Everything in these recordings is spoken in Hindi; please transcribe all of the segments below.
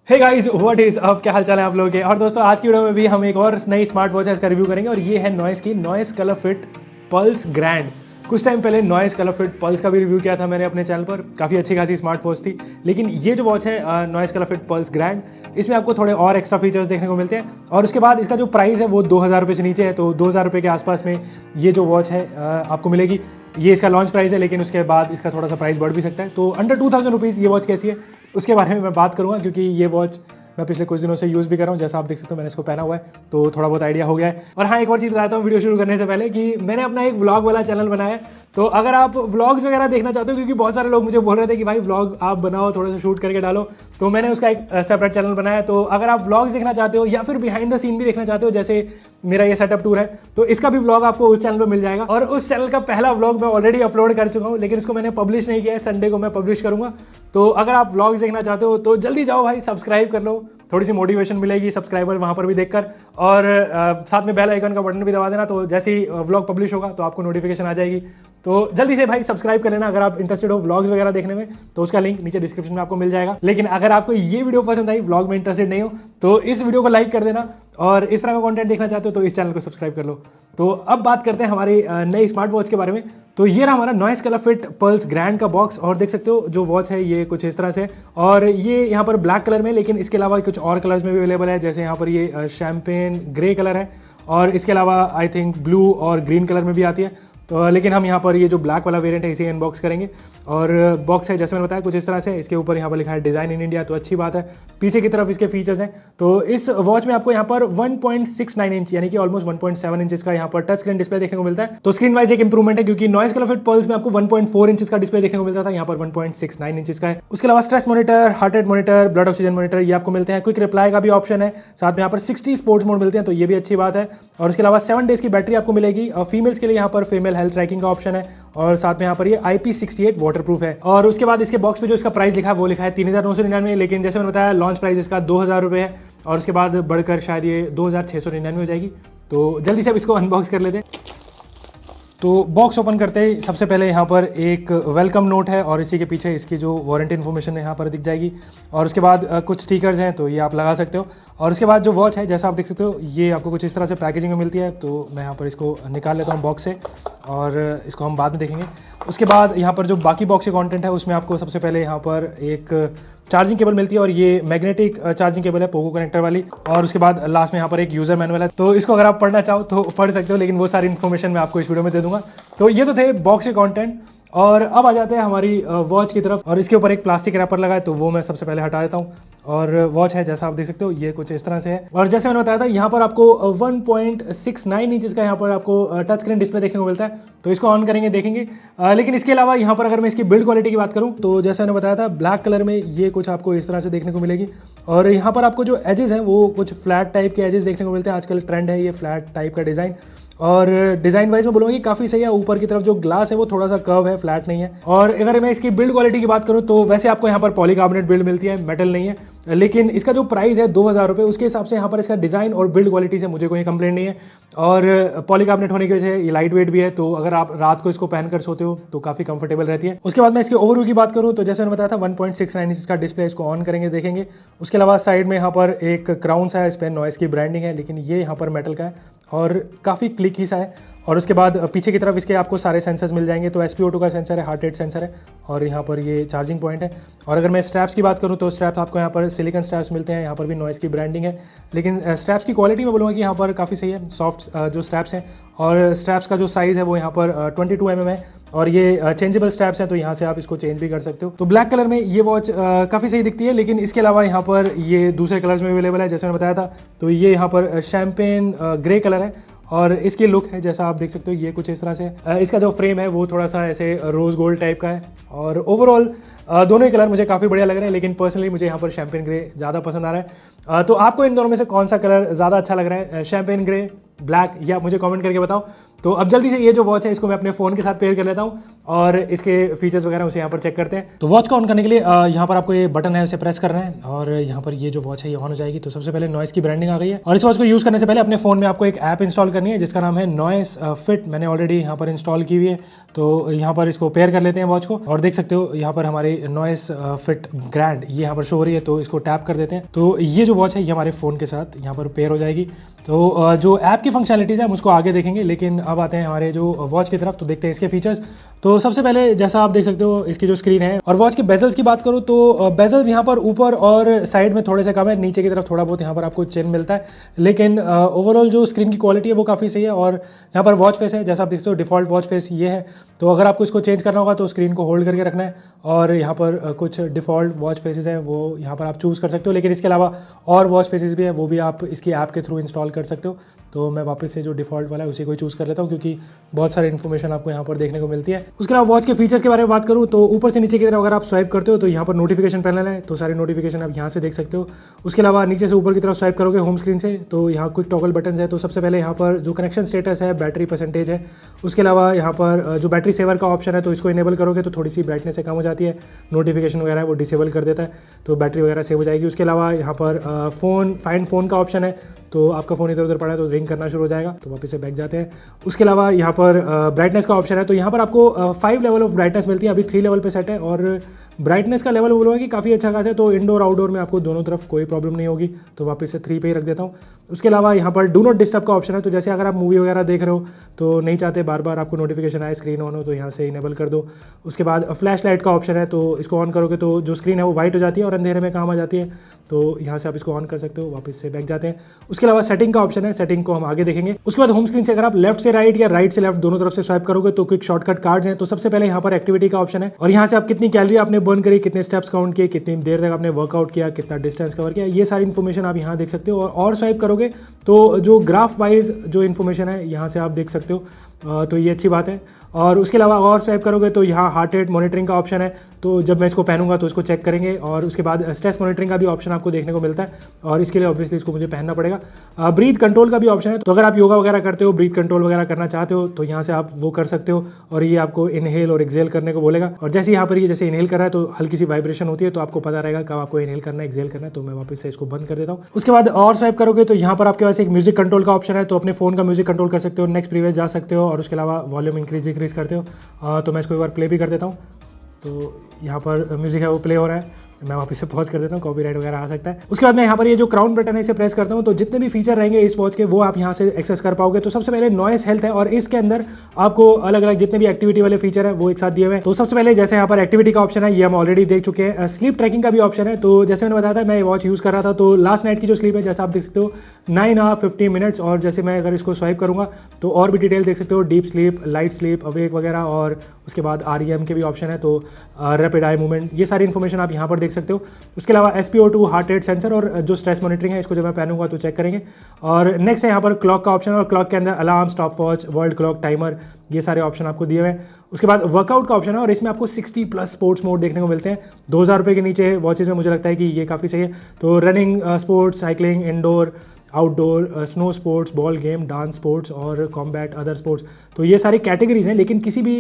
हे गाइस व्हाट इज अब क्या हाल चाल है आप लोगों के। और दोस्तों आज की वीडियो में भी हम एक और नई स्मार्ट वॉच है इसका रिव्यू करेंगे और ये है नॉइस की noise colour fit pulse grand. कुछ टाइम पहले नॉइस कलर फिट पल्स का भी रिव्यू किया था मैंने अपने चैनल पर, काफ़ी अच्छी खासी स्मार्ट वॉच थी। लेकिन ये जो वॉच है noise colour fit pulse grand, इसमें आपको थोड़े और एक्स्ट्रा फीचर्स देखने को मिलते हैं। और उसके बाद इसका जो प्राइस है वो 2000 रुपये से नीचे है, तो 2000 रुपये के आसपास में ये जो वॉच है आपको मिलेगी। ये इसका लॉन्च प्राइस है, लेकिन उसके बाद इसका थोड़ा सा प्राइस बढ़ भी सकता है। तो अंडर 2000 रुपीज़ ये वॉच कैसी है उसके बारे में मैं बात करूँगा, क्योंकि ये वॉच मैं पिछले कुछ दिनों से यूज़ भी कर रहा हूँ। जैसा आप देख सकते हो मैंने इसको पहना हुआ है, तो थोड़ा बहुत आइडिया हो गया है। और हाँ, एक और चीज़ बताता हूँ वीडियो शुरू करने से पहले कि मैंने अपना एक व्लॉग वाला चैनल बनाया है। तो अगर आप व्लॉग्स वगैरह देखना चाहते हो, क्योंकि बहुत सारे लोग मुझे बोल रहे थे कि भाई व्लॉग आप बनाओ, थोड़ा सा शूट करके डालो, तो मैंने उसका एक सेपरेट चैनल बनाया है। तो अगर आप व्लॉग्स देखना चाहते हो या फिर बिहाइंड द सीन भी देखना चाहते हो, जैसे मेरा ये सेटअप टूर है, तो इसका भी व्लॉग आपको उस चैनल पर मिल जाएगा। और उस चैनल का पहला व्लॉग मैं ऑलरेडी अपलोड कर चुका हूँ, लेकिन उसको मैंने पब्लिश नहीं किया है। संडे को मैं पब्लिश करूँगा। तो अगर आप व्लॉग्स देखना चाहते हो तो जल्दी जाओ भाई, सब्सक्राइब कर लो, थोड़ी सी मोटिवेशन मिलेगी सब्सक्राइबर वहाँ पर भी देखकर। और साथ में बेल आइकन का बटन भी दबा देना, तो जैसे ही व्लॉग पब्लिश होगा तो आपको नोटिफिकेशन आ जाएगी। तो जल्दी से भाई सब्सक्राइब कर लेना। अगर आप इंटरेस्टेड हो व्लॉग्स वगैरह देखने में तो उसका लिंक नीचे डिस्क्रिप्शन में आपको मिल जाएगा। लेकिन अगर आपको ये वीडियो पसंद आई, व्लॉग में इंटरेस्टेड नहीं हो, तो इस वीडियो को लाइक कर देना। और इस तरह का कंटेंट देखना चाहते हो तो इस चैनल को सब्सक्राइब कर लो। तो अब बात करते हैं हमारी नई स्मार्ट वॉच के बारे में। तो ये रहा हमारा noise colour fit pulse grand का बॉक्स। और देख सकते हो जो वॉच है ये कुछ इस तरह से, और ये यहाँ पर ब्लैक कलर में, लेकिन इसके अलावा कुछ और कलर्स में भी अवेलेबल है। जैसे यहाँ पर ये शैम्पेन ग्रे कलर है, और इसके अलावा आई थिंक ब्लू और ग्रीन कलर में भी आती है। तो लेकिन हम यहाँ पर ये जो ब्लैक वाला वेरिएंट है इसे अनबॉक्स करेंगे। और बॉक्स है जैसे मैंने बताया कुछ इस तरह से, इसके ऊपर यहाँ पर लिखा है डिज़ाइन इन इंडिया, तो अच्छी बात है। पीछे की तरफ इसके फीचर्स हैं। तो इस वॉच में आपको यहाँ पर 1.69 इंच यानी कि ऑलमोस्ट 1.7 इंचेस का यहाँ पर टच स्क्रीन डिस्प्ले देखने को मिलता है। तो स्क्रीन वाइज एक इंप्रूवमेंट है, क्योंकि नॉइस कलर फिट पल्स में आपको 1.4 इंचेस का डिस्प्ले देखने को मिलता था, यहाँ पर 1.69 इंचेस का है। उसके अलावा stress monitor, heart rate monitor, blood oxygen monitor ये आपको मिलते हैं। क्विक रिप्लाई का भी ऑप्शन है, साथ में यहाँ पर 60 स्पोर्ट्स मोड मिलते हैं, तो ये भी अच्छी बात है। और उसके अलावा 7 डेज की बैटरी आपको मिलेगी। फीमेल्स के लिए यहाँ पर फीमेल हेल्थ ट्रैकिंग का ऑप्शन है, और साथ में यहाँ पर ये IP68 वाटरप्रूफ है। और उसके बाद इसके बॉक्स पे जो इसका प्राइस लिखा है वो लिखा है 3999, लेकिन जैसे मैंने बताया लॉन्च प्राइस इसका 2000 रुपये है, और उसके बाद बढ़कर शायद ये 2699 हो जाएगी। तो जल्दी से अब इसको अनबॉक्स कर लेते हैं। तो बॉक्स ओपन करते ही सबसे पहले यहाँ पर एक वेलकम नोट है, और इसी के पीछे इसकी जो वारंटी इन्फॉर्मेशन है यहाँ पर दिख जाएगी। और उसके बाद कुछ स्टिकर्स हैं, तो ये आप लगा सकते हो। और उसके बाद जो वॉच है जैसा आप देख सकते हो ये आपको कुछ इस तरह से पैकेजिंग में मिलती है। तो मैं यहाँ पर इसको निकाल लेता हूँ बॉक्स से, और इसको हम बाद में देखेंगे। उसके बाद यहाँ पर जो बाकी बॉक्स के कंटेंट है उसमें आपको सबसे पहले यहाँ पर एक चार्जिंग केबल मिलती है, और ये मैग्नेटिक चार्जिंग केबल है पोको कनेक्टर वाली। और उसके बाद लास्ट में यहाँ पर एक यूज़र मैनुअल है, तो इसको अगर आप पढ़ना चाहो तो पढ़ सकते हो, लेकिन वो सारी इन्फॉर्मेशन मैं आपको इस वीडियो में दे दूंगा। तो ये तो थे बॉक्स के कंटेंट। और अब आ जाते हैं हमारी वॉच की तरफ। और इसके ऊपर एक प्लास्टिक रैपर लगा है, तो वो मैं सबसे पहले हटा देता हूँ। और वॉच है जैसा आप देख सकते हो ये कुछ इस तरह से है। और जैसे मैंने बताया था यहाँ पर आपको 1.69 इंचेस का यहाँ पर आपको टच स्क्रीन डिस्प्ले देखने को मिलता है। तो इसको ऑन करेंगे देखेंगे। लेकिन इसके अलावा यहाँ पर अगर मैं इसकी बिल्ड क्वालिटी की बात करूँ तो जैसे मैंने बताया था ब्लैक कलर में ये कुछ आपको इस तरह से देखने को मिलेगी। और यहाँ पर आपको जो एजेस हैं वो कुछ फ्लैट टाइप के एजेस देखने को मिलते हैं। आजकल ट्रेंड है ये फ्लैट टाइप का डिज़ाइन, और डिज़ाइन वाइज मैं बोलूँगा कि काफ़ी सही है। ऊपर की तरफ जो ग्लास है वो थोड़ा सा कर्व है, फ्लैट नहीं है। और अगर मैं इसकी बिल्ड क्वालिटी की बात करूँ तो वैसे आपको यहाँ पर पॉलीकार्बोनेट बिल्ड मिलती है, मेटल नहीं है। लेकिन इसका जो प्राइस है 2000 रुपये, उसके हिसाब से यहाँ पर इसका डिज़ाइन और बिल्ड क्वालिटी से मुझे कोई कंप्लेंट नहीं है। और पॉलीकार्बोनेट होने की वजह से ये लाइट वेट भी है, तो अगर आप रात को इसको पहनकर सोते हो तो काफ़ी कंफर्टेबल रहती है। उसके बाद मैं इसके ओवरव्यू की बात करूँ तो जैसे मैंने बताया था 1.69 इंच का डिस्प्ले, इसको ऑन करेंगे देखेंगे। उसके अलावा साइड में यहाँ पर एक क्राउन सा है, इस पर नॉइस की ब्रांडिंग है, लेकिन ये यहाँ पर मेटल का है और काफ़ी क्लिक ही सा है। और उसके बाद पीछे की तरफ इसके आपको सारे सेंसर्स मिल जाएंगे। तो SpO2 का सेंसर है, हार्ट रेट सेंसर है, और यहाँ पर ये चार्जिंग पॉइंट है। और अगर मैं स्ट्रैप्स की बात करूँ तो स्ट्रैप्स आपको यहाँ पर सिलिकॉन स्ट्रैप्स मिलते हैं, यहाँ पर भी नॉइस की ब्रांडिंग है। लेकिन स्ट्रैप्स की क्वालिटी मैं बोलूँगा कि यहाँ पर काफ़ी सही है, सॉफ्ट जो स्ट्रैप्स हैं। और स्ट्रैप्स का जो साइज़ है वो यहाँ पर 22 mm है, और ये चेंजेबल स्ट्रैप्स हैं, तो यहाँ से आप इसको चेंज भी कर सकते हो। तो ब्लैक कलर में ये वॉच काफ़ी सही दिखती है। लेकिन इसके अलावा यहाँ पर ये दूसरे कलर्स में अवेलेबल है, जैसे मैंने बताया था। तो ये यहाँ पर शैम्पेन ग्रे कलर है, और इसकी लुक है जैसा आप देख सकते हो ये कुछ इस तरह से। इसका जो फ्रेम है वो थोड़ा सा ऐसे रोज़ गोल्ड टाइप का है। और ओवरऑल दोनों ही कलर मुझे काफ़ी बढ़िया लग रहे हैं, लेकिन पर्सनली मुझे यहाँ पर शैम्पेन ग्रे ज़्यादा पसंद आ रहा है। तो आपको इन दोनों में से कौन सा कलर ज़्यादा अच्छा लग रहा है, शैम्पेन ग्रे, ब्लैक, या मुझे कमेंट करके बताओ। तो अब जल्दी से ये जो वॉच है इसको मैं अपने फ़ोन के साथ पेयर कर लेता हूँ, और इसके फीचर्स वगैरह उसे यहाँ पर चेक करते हैं। तो वॉच को ऑन करने के लिए यहाँ पर आपको ये बटन है उसे प्रेस करना है और यहाँ पर ये जो वॉच है ये ऑन हो जाएगी। तो सबसे पहले नॉइस की ब्रांडिंग आ गई है और इस वॉच को यूज़ करने से पहले अपने फ़ोन में आपको एक ऐप इंस्टॉल करनी है जिसका नाम है नॉइस फिट। मैंने ऑलरेडी यहाँ पर इंस्टॉल की हुई है। तो यहाँ पर इसको पेयर कर लेते हैं वॉच को और देख सकते हो यहाँ पर हमारे नॉइस फिट ग्रैंड ये यहाँ पर शो हो रही है। तो इसको टैप कर देते हैं। तो ये जो वॉच है ये हमारे फ़ोन के साथ यहाँ पर पेयर हो जाएगी। तो जो ऐप की फंक्शनलिटीज़ है हम उसको आगे देखेंगे, लेकिन अब आते हैं हमारे जो वॉच की तरफ। तो देखते हैं इसके फीचर्स। तो सबसे पहले जैसा आप देख सकते हो इसकी जो स्क्रीन है और वॉच के बेजल्स की बात करूँ तो बेजल्स यहाँ पर ऊपर और साइड में थोड़े से कम है, नीचे की तरफ थोड़ा बहुत यहाँ पर आपको चेन मिलता है, लेकिन ओवरऑल जो स्क्रीन की क्वालिटी है वो काफ़ी सही है। और यहाँ पर वॉच फेस है, जैसा आप देख सकते हो डिफ़ॉल्ट वॉच फेस ये है। तो अगर आपको इसको चेंज करना होगा तो स्क्रीन को होल्ड करके रखना है और यहाँ पर कुछ डिफ़ॉल्ट वॉच फेसेस हैं वो यहाँ पर आप चूज़ कर सकते हो, लेकिन इसके अलावा और वॉच फेसेस भी हैं वो भी आप इसकी ऐप के थ्रू इंस्टॉल कर सकते हो। तो मैं वापस से जो डिफ़ॉल्ट वाला है उसी को चूज़ कर लेता हूँ क्योंकि बहुत सारी इन्फॉर्मेशन आपको यहाँ पर देखने को मिलती है। उसके अलावा वॉच के फीचर्स के बारे में बात करूँ तो ऊपर से नीचे की तरफ अगर आप स्वाइप करते हो तो यहाँ पर नोटिफिकेशन पैनल है, तो सारी नोटिफिकेशन आप यहाँ से देख सकते हो। उसके अलावा नीचे से ऊपर की तरफ स्वाइप करोगे होम स्क्रीन से तो यहाँ क्विक टॉगल बटन है। तो सबसे पहले यहाँ पर जो कनेक्शन स्टेटस है, बैटरी परसेंटेज है, उसके अलावा यहाँ पर जो बैटरी सेवर का ऑप्शन है तो इसको इनेबल करोगे तो थोड़ी सी ब्राइटनेस कम हो जाती है, नोटिफिकेशन वगैरह है वो डिसेबल कर देता है तो बैटरी वगैरह सेव हो जाएगी। उसके अलावा यहाँ पर फाइंड फ़ोन का ऑप्शन है, तो आपका फ़ोन इधर उधर पड़ा है तो रिंग करना शुरू हो जाएगा। तो वापस से बैक जाते हैं। उसके अलावा यहाँ पर ब्राइटनेस का ऑप्शन है, तो यहाँ पर आपको 5 लेवल ऑफ ब्राइटनेस मिलती है, अभी 3 लेवल पे सेट है और ब्राइटनेस का लेवल बोलूँगा कि काफ़ी अच्छा खासा है। तो इंडोर आउटडोर में आपको दोनों तरफ कोई प्रॉब्लम नहीं होगी, तो वापस से 3 पे ही रख देता हूँ। उसके अलावा यहाँ पर डू नॉट डिस्टर्ब का ऑप्शन है, तो जैसे अगर आप मूवी वगैरह देख रहे हो तो नहीं चाहते बार बार आपको नोटिफिकेशन आए, स्क्रीन ऑन हो, तो यहाँ से इनेबल कर दो। उसके बाद फ्लैश लाइट का ऑप्शन है, तो इसको ऑन करोगे तो जो स्क्रीन है वो वाइट हो जाती है और अंधेरे में काम आ जाती है, तो यहाँ से आप इसको ऑन कर सकते हो। वापस से बैक जाते हैं। उसके अलावा सेटिंग का ऑप्शन है, सेटिंग को हम आगे देखेंगे। उसके बाद होम स्क्रीन से अगर आप लेफ्ट से राइट या राइट से लेफ्ट दोनों तरफ से स्वाइप करोगे तो क्विक शॉर्टकट कार्ड्स हैं। तो सबसे पहले यहाँ पर एक्टिविटी का ऑप्शन है और यहाँ से आप कितनी कैलोरी आपने बर्न करी, कितने स्टेप्स काउंट किए, कितनी देर तक आपने वर्कआउट किया, कितना डिस्टेंस कवर किया, ये सारी इन्फॉर्मेशन आप यहाँ देख सकते हो। और स्वाइप करोगे तो जो ग्राफ वाइज जो इन्फॉर्मेशन है यहाँ से आप देख सकते हो, तो ये अच्छी बात है। और उसके अलावा और स्वाइप करोगे तो यहाँ हार्ट रेट मॉनिटरिंग का ऑप्शन है, तो जब मैं इसको पहनूंगा तो इसको चेक करेंगे। और उसके बाद स्ट्रेस मॉनिटरिंग का भी ऑप्शन आपको देखने को मिलता है और इसके लिए ऑब्वियसली इसको मुझे पहनना पड़ेगा। ब्रीथ कंट्रोल का भी ऑप्शन है, तो अगर आप योगा वगैरह करते हो, ब्रीथ कंट्रोल वगैरह करना चाहते हो तो यहाँ से आप वो कर सकते हो और ये आपको इनहेल और एक्सेल करने को बोलेगा। और जैसे यहाँ पर ये जैसे इनहेल कर रहा है तो हल्की सी वाइब्रेशन होती है, तो आपको पता रहेगा कब आपको इनहेल करना है, एक्सेल करना है। तो मैं वापस से इसको बंद कर देता हूँ। उसके बाद और स्वाइप करोगे तो यहाँ पर आपके पास एक म्यूजिक कंट्रोल का ऑप्शन है, तो अपने फोन का म्यूजिक कंट्रोल कर सकते हो, नेक्स्ट प्रीवियस जा सकते हो और उसके अलावा वॉल्यूम इंक्रीज डिक्रीज करते हो। तो मैं इसको एक बार प्ले भी कर देता हूँ। तो यहाँ पर म्यूजिक है वो प्ले हो रहा है, मैं वापस से पॉज कर देता हूँ, कॉपीराइट वगैरह आ सकता है। उसके बाद मैं यहाँ पर ये जो क्राउन बटन है इसे प्रेस करता हूँ, तो जितने भी फीचर रहेंगे इस वॉच के वो आप यहाँ से एक्सेस कर पाओगे। तो सबसे पहले नॉइस हेल्थ है और इसके अंदर आपको अलग अलग जितने भी एक्टिविटी वाले फीचर है वो एक साथ दिए हुए हैं। तो सबसे पहले जैसे यहाँ पर एक्टिविटी का ऑप्शन है ये हम ऑलरेडी देख चुके हैं। स्लीप ट्रैकिंग का भी ऑप्शन है, तो जैसे मैंने बताया था मैं वॉच यूज़ कर रहा था, तो लास्ट नाइट की जो स्लीप है जैसे आप देख सकते हो 9 आवर 50 मिनट्स। और जैसे मैं अगर इसको स्वाइप करूँगा तो और भी डिटेल देख सकते हो, deep sleep, light sleep, awake वगैरह। और उसके बाद REM के भी ऑप्शन है, तो रैपिड आई मूवमेंट, ये सारी इन्फॉर्मेशन आप यहाँ पर देख सकते हो। उसके अलावा SpO2 हार्ट रेट सेंसर और जो स्ट्रेस मॉनिटरिंग है इसको जब मैं पहनूंगा तो चेक करेंगे। और नेक्स्ट है यहाँ पर क्लॉक का ऑप्शन और क्लॉक के अंदर alarm, stop watch, world clock, timer, ये सारे ऑप्शन आपको दिए हुए हैं। उसके बाद वर्कआउट का ऑप्शन है और इसमें आपको 60+ स्पोर्ट्स मोड देखने को मिलते हैं। 2000 रुपये के नीचे वॉचेज में मुझे लगता है कि ये काफ़ी सही है। तो running sports, cycling, indoor, outdoor, snow sports, ball game, dance sports और कॉम्बैट अदर स्पोर्ट्स, तो ये सारी कैटेगरीज हैं। लेकिन किसी भी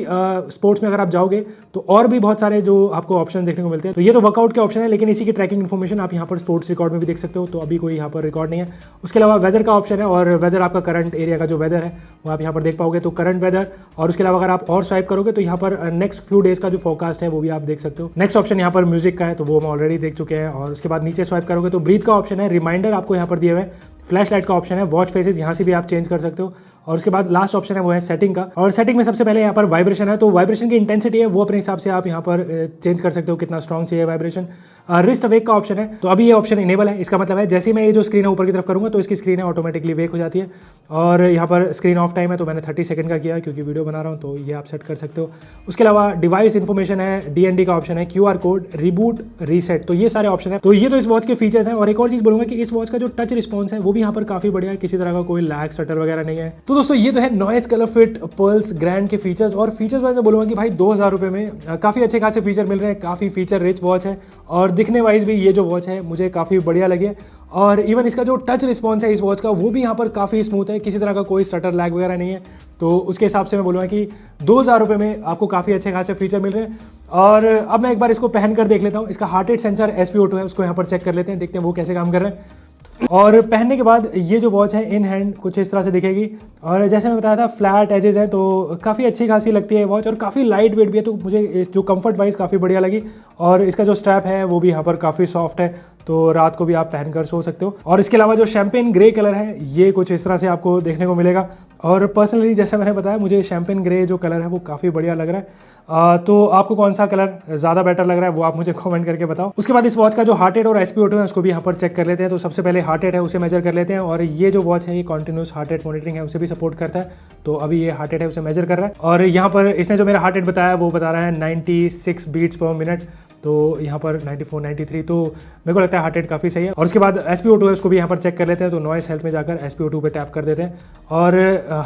स्पोर्ट्स में अगर आप जाओगे तो और भी बहुत सारे जो आपको ऑप्शन देखने को मिलते हैं। तो ये तो वर्कआउट के ऑप्शन है, लेकिन इसी की ट्रैकिंग इन्फॉर्मेशन आप यहाँ पर स्पोर्ट्स रिकॉर्ड में भी देख सकते हो, तो अभी कोई यहाँ पर रिकॉर्ड नहीं है। उसके अलावा वेदर का ऑप्शन है और वेदर आपका करंट एरिया का जो वेदर है वो आप यहाँ पर देख पाओगे, तो करंट वेदर। और उसके अलावा अगर आप और स्वाइप करोगे तो यहाँ पर नेक्स्ट फ्यू डेज का जो फोरकास्ट है वो भी आप देख सकते हो। नेक्स्ट ऑप्शन यहाँ पर म्यूजिक का है, तो वो हम ऑलरेडी देख चुके हैं। और उसके बाद नीचे स्वाइप करोगे तो ब्रीथ का ऑप्शन है, रिमाइंडर आपको यहाँ पर दिए हुए हैं, फ्लैश लाइट का ऑप्शन है, वॉच फेसेस यहाँ से भी आप चेंज कर सकते हो। और उसके बाद लास्ट ऑप्शन है वो है सेटिंग का, और सेटिंग में सबसे पहले यहाँ पर वाइब्रेशन है, तो वाइब्रेशन की इंटेंसिटी है वो अपने हिसाब से आप यहाँ पर चेंज कर सकते हो, कितना स्ट्रॉन्ग चाहिए वाइब्रेशन। रिस्ट अवेक का ऑप्शन है, तो अभी ये ऑप्शन इनेबल है, इसका मतलब है जैसे ही मैं ये जो स्क्रीन है ऊपर की तरफ करूँगा तो इसकी स्क्रीन है ऑटोमेटिकली वेक हो जाती है। और यहाँ पर स्क्रीन ऑफ टाइम है, तो मैंने 30 सेकंड का किया है क्योंकि वीडियो बना रहा हूँ, तो ये आप सेट कर सकते हो। उसके अलावा डिवाइस इन्फॉर्मेशन है, DND का ऑप्शन है, QR कोड, रिबूट, रीसेट, तो ये सारे ऑप्शन है। तो ये तो इस वॉच के फीचर्स हैं। और एक और चीज़ बोलूँगा कि इस वॉच का जो टच रिस्पॉन्स है वो भी यहाँ पर काफ़ी बढ़िया है, किसी तरह का कोई लैग स्टटर वगैरह नहीं है। तो तो दोस्तों ये तो है noise colour fit pulse grand के फीचर्स। और फीचर्स वाइज मैं बोलूँगा कि भाई 2000 रुपये में काफ़ी अच्छे खासे फीचर मिल रहे हैं, काफ़ी फीचर रिच वॉच है और दिखने वाइज भी ये जो वॉच है मुझे काफ़ी बढ़िया लगी है। और इवन इसका जो टच रिस्पॉन्स है इस वॉच का वो भी यहाँ पर काफ़ी स्मूथ है, किसी तरह का कोई स्टटर लैग वगैरह नहीं है। तो उसके हिसाब से मैं बोलूँगा कि 2000 रुपये में आपको काफ़ी अच्छे खासे फीचर मिल रहे हैं। और अब मैं एक बार इसको पहन कर देख लेता हूँ। इसका हार्ट रेट सेंसर SpO2 है, उसको यहाँ पर चेक कर लेते हैं, देखते हैं वो कैसे काम कर रहे हैं। और पहनने के बाद ये जो वॉच है इन हैंड कुछ इस तरह से दिखेगी। और जैसे मैं बताया था फ्लैट एजेस हैं तो काफ़ी अच्छी खासी लगती है वॉच और काफ़ी लाइट वेट भी है, तो मुझे जो कंफर्ट वाइज काफ़ी बढ़िया लगी। और इसका जो स्ट्रैप है वो भी यहाँ पर काफ़ी सॉफ्ट है, तो रात को भी आप पहनकर सो सकते हो। और इसके अलावा जो शैम्पेन ग्रे कलर है ये कुछ इस तरह से आपको देखने को मिलेगा। और पर्सनली जैसे मैंने बताया मुझे शैम्पेन ग्रे जो कलर है वो काफ़ी बढ़िया लग रहा है। तो आपको कौन सा कलर ज़्यादा बेटर लग रहा है वो आप मुझे कमेंट करके बताओ। उसके बाद इस वॉच का जो हार्ट रेट और SpO2 है उसको भी यहाँ पर चेक कर लेते हैं। तो सबसे पहले हार्ट रेट है उसे मेजर कर लेते हैं। और ये जो वॉच है ये कॉन्टिन्यूस हार्ट रेट मॉनिटरिंग है उसे भी सपोर्ट करता है, तो अभी ये हार्ट रेट है उसे मेजर कर रहा है। और यहाँ पर इसने जो मेरा हार्ट रेट बताया वो बता रहा है 96 बीट्स पर मिनट, तो यहाँ पर 94 93, तो मेरे को लगता है हार्ट रेट काफ़ी सही है। और उसके बाद SpO2 है उसको भी यहाँ पर चेक कर लेते हैं। तो नॉइस हेल्थ में जाकर SpO2 पे टैप कर देते हैं। और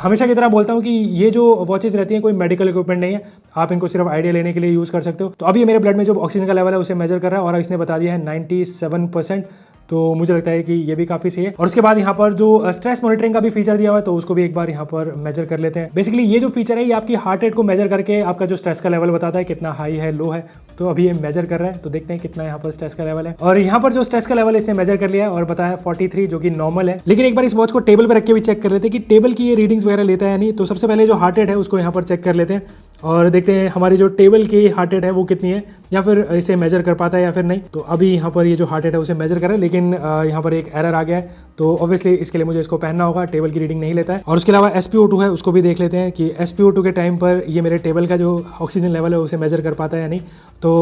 हमेशा की तरह बोलता हूँ कि ये जो वॉचेस रहती हैं कोई मेडिकल इक्विपमेंट नहीं है, आप इनको सिर्फ आइडिया लेने के लिए यूज़ कर सकते हो। तो अभी ये मेरे ब्लड में जो ऑक्सीजन का लेवल है उसे मेजर कर रहा है और इसने बता दिया है 97%, तो मुझे लगता है कि ये भी काफ़ी सही है। और उसके बाद यहाँ पर जो स्ट्रेस मॉनिटरिंग का भी फीचर दिया हुआ है तो उसको भी एक बार यहाँ पर मेजर कर लेते हैं। बेसिकली ये जो फीचर है ये आपकी हार्ट रेट को मेजर करके आपका जो स्ट्रेस का लेवल बताता है कितना हाई है लो है। तो अभी ये मेजर कर रहा है, तो देखते हैं कितना यहाँ पर स्ट्रेस का लेवल है। और यहाँ पर जो स्ट्रेस का लेवल इसने मेजर कर लिया है और बताया 43 जो कि नॉर्मल है। लेकिन एक बार इस वॉच को टेबल पर रख के भी चेक कर लेते हैं कि टेबल की ये रीडिंग्स वगैरह लेता है या नहीं। तो सबसे पहले जो हार्ट रेट है उसको यहाँ पर चेक कर लेते हैं और देखते हैं हमारी जो टेबल की हार्ट रेट है वो कितनी है, या फिर इसे मेजर कर पाता है या फिर नहीं। तो अभी यहाँ पर ये जो हार्ट रेट है उसे मेजर कर रहा है, लेकिन यहाँ पर एक एरर आ गया है, तो ऑब्वियसली इसके लिए मुझे इसको पहनना होगा, टेबल की रीडिंग नहीं लेता है। और उसके अलावा SpO2 है उसको भी देख लेते हैं कि SpO2 के टाइम पर ये मेरे टेबल का जो ऑक्सीजन लेवल है उसे मेजर कर पाता है या नहीं। तो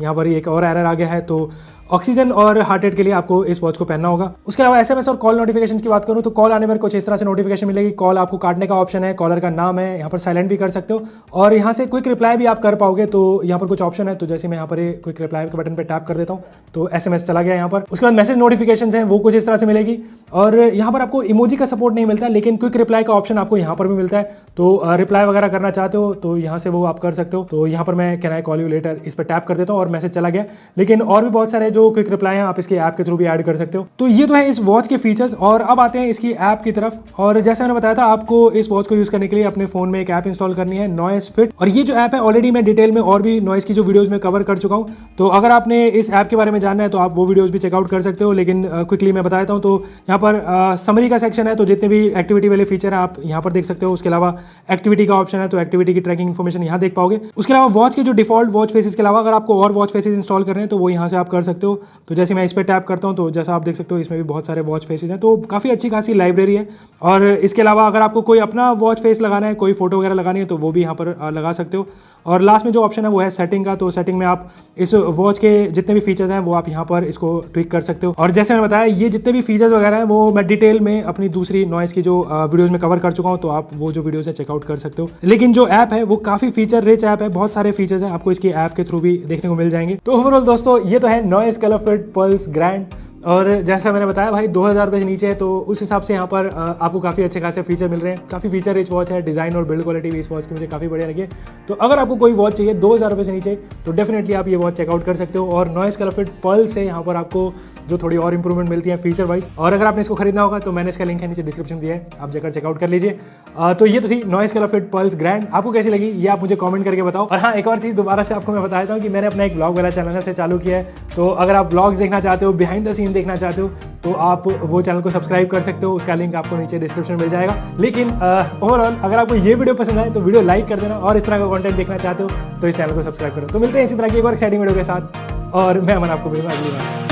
यहाँ पर एक और एरर आ गया है, तो ऑक्सीजन और हार्ट रेट के लिए आपको इस वॉच को पहनना होगा। उसके अलावा SMS और कॉल नोटिफिकेशन की बात करूँ तो कॉल आने पर कुछ इस तरह से नोटिफिकेशन मिलेगी। कॉल आपको काटने का ऑप्शन है, कॉलर का नाम है, यहाँ पर साइलेंट भी कर सकते हो और यहाँ से क्विक रिप्लाई भी आप कर पाओगे। तो यहाँ पर कुछ ऑप्शन है, तो जैसे मैं यहाँ पर क्विक रिप्लाई के बटन पर टैप कर देता हूँ तो SMS चला गया यहाँ पर। उसके बाद मैसेज नोटिफिकेशन है वो कुछ इस तरह से मिलेगी। और यहाँ पर आपको इमोजी का सपोर्ट नहीं मिलता, लेकिन क्विक रिप्लाई का ऑप्शन आपको यहाँ पर भी मिलता है। तो रिप्लाई वगैरह करना चाहते हो तो यहाँ से वो आप कर सकते हो। तो यहाँ पर मैं can I call you later इस पर टैप कर देता हूँ और मैसेज चला गया। लेकिन और भी बहुत सारे जो क्विक रिप्लाई हैं आप इसके ऐप के थ्रू भी ऐड कर सकते हो। तो ये तो है इस वॉच के फीचर्स। और अब आते हैं इसकी ऐप की तरफ। और जैसे मैंने बताया था आपको इस वॉच को यूज करने के लिए अपने फोन में एक ऐप इंस्टॉल करनी है, नॉइस फिट। और ये जो ऐप है ऑलरेडी मैं डिटेल में और भी नॉइस की जो वीडियोस में कवर कर चुका हूँ, तो अगर आपने इस ऐप के बारे में जानना है तो आप वो वीडियोस भी चेकआउट कर सकते हो। लेकिन क्विकली मैं बता देता हूँ। तो यहाँ पर समरी का सेक्शन है, तो जितने भी एक्टिविटी वाले फीचर है आप यहाँ पर देख सकते हो। उसके अलावा एक्टिविटी का ऑप्शन है, तो एक्टिविटी की ट्रैकिंग इन्फॉर्मेशन यहाँ देख पाओगे। उसके अलावा वॉच के जो डिफॉल्ट वॉच फेसेस के अलावा अगर आपको और वॉच फेसेस इंस्टॉल करने हैं तो वो यहाँ से आप कर सकते हो। तो जैसे मैं इस पर टैप करता हूँ तो जैसा आप देख सकते हो इसमें भी बहुत सारे वॉच फेसेस हैं, तो काफ़ी अच्छी खासी लाइब्रेरी है। और इसके अलावा अगर आपको कोई अपना वॉच फेस लगाना है, कोई फोटो वगैरह लगानी है तो वो भी यहाँ पर लगा सकते हो। और लास्ट में जो ऑप्शन है वो है सेटिंग का। तो सेटिंग में आप इस वॉच के जितने भी फीचर्स हैं वो आप यहाँ पर इसको ट्विक कर सकते हो। और जैसे मैंने बताया ये जितने भी फीचर्स वगैरह हैं वो मैं डिटेल में अपनी दूसरी नॉइस की जो वीडियोज़ में कवर कर चुका हूँ, तो आप वो जो वीडियोज़ है चेकआउट कर सकते हो। लेकिन जो ऐप है वो काफ़ी फीचर रिच ऐप है, बहुत सारे फीचर्स हैं आपको इसकी ऐप के थ्रू भी देखने को मिल जाएंगे। तो ओवरऑल दोस्तों ये तो है noise colour fit pulse grand. और जैसा मैंने बताया भाई 2000 रुपये से नीचे है, तो उस हिसाब से यहाँ पर आपको काफ़ी अच्छे खासे फीचर मिल रहे हैं। काफ़ी फीचर रिच वॉच है, डिज़ाइन और बिल्ड क्वालिटी भी इस वॉच की मुझे काफ़ी बढ़िया लगी है। तो अगर आपको कोई वॉच चाहिए 2000 रुपये से नीचे तो डेफिनेटली आप ये वॉच चेकआउट कर सकते हो। और नॉइस कलर फिट पल्स से यहाँ पर आपको जो थोड़ी और इंप्रूवमेंट मिलती है फीचर वाइज। और अगर आपने इसको खरीदना होगा तो मैंने इसका लिंक है नीचे डिस्क्रिप्शन दिया है, आप जाकर चेकआउट कर लीजिए। तो ये तो थी noise colour fit pulse grand. आपको कैसी लगी ये आप मुझे कमेंट करके बताओ। और हाँ, एक और चीज़ दोबारा से आपको मैं बता देता हूँ कि मैंने अपना एक ब्लॉग वाला चैनल से चालू किया है। तो अगर आप ब्लॉग्स देखना चाहते हो, बिहाइंड द सीन देखना चाहते हो, तो आप वो चैनल को सब्सक्राइब कर सकते हो। उसका लिंक आपको नीचे डिस्क्रिप्शन में मिल जाएगा। लेकिन ओवरऑल अगर आपको ये वीडियो पसंद आए तो वीडियो लाइक कर देना, और इस तरह का कंटेंट देखना चाहते हो तो इस चैनल को सब्सक्राइब करो। तो मिलते हैं इसी तरह की एक और एक्साइटिंग वीडियो के साथ, और मैं अमन आपको मिलूंगा अगली बार।